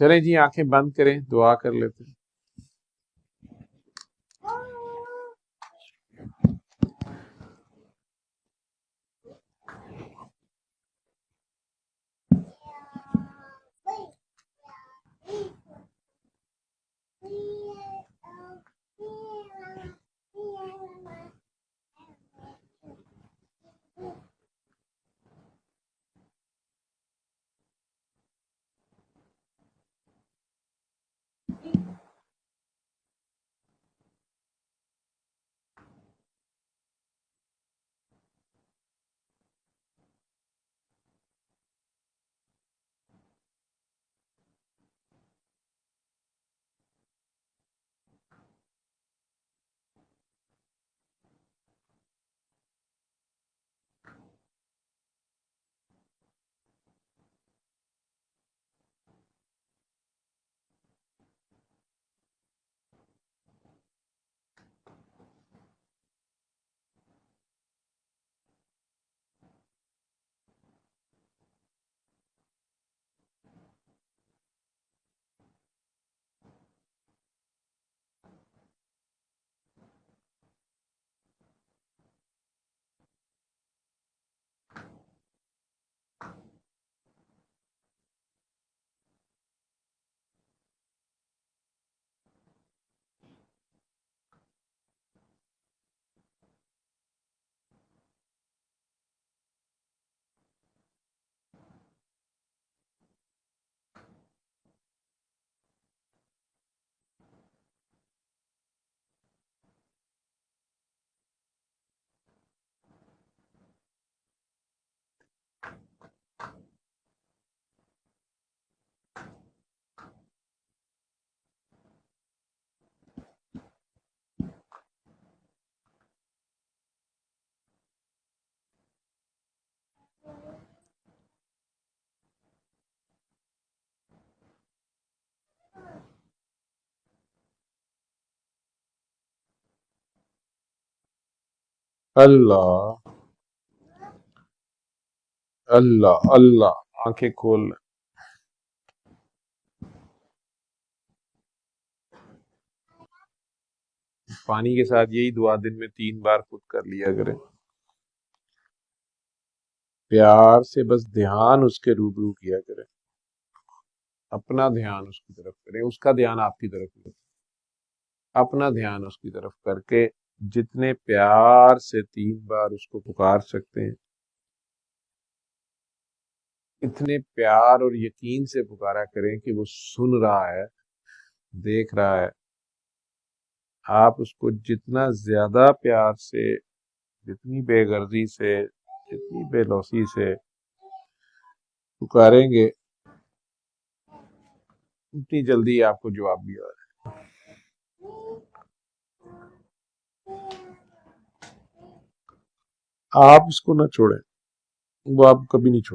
चलें जी, आंखें बंद करें, दुआ कर लेते हैं। अल्लाह अल्लाह अल्लाह, आंखें खोल लें। पानी के साथ यही दुआ दिन में 3 बार खुद कर लिया करें। प्यार से बस ध्यान उसके रूबरू किया करें, अपना ध्यान उसकी तरफ करें, उसका ध्यान आपकी तरफ करें, अपना ध्यान उसकी तरफ करके जितने प्यार से 3 बार उसको पुकार सकते हैं, इतने प्यार और यकीन से पुकारा करें कि वो सुन रहा है, देख रहा है। आप उसको जितना ज्यादा प्यार से, जितनी बेगर्दी से, जितनी बेलौसी से पुकारेंगे, उतनी जल्दी आपको जवाब भी आ रहा है। आप उसको ना छोड़ें, वो आप कभी नहीं छोड़ें।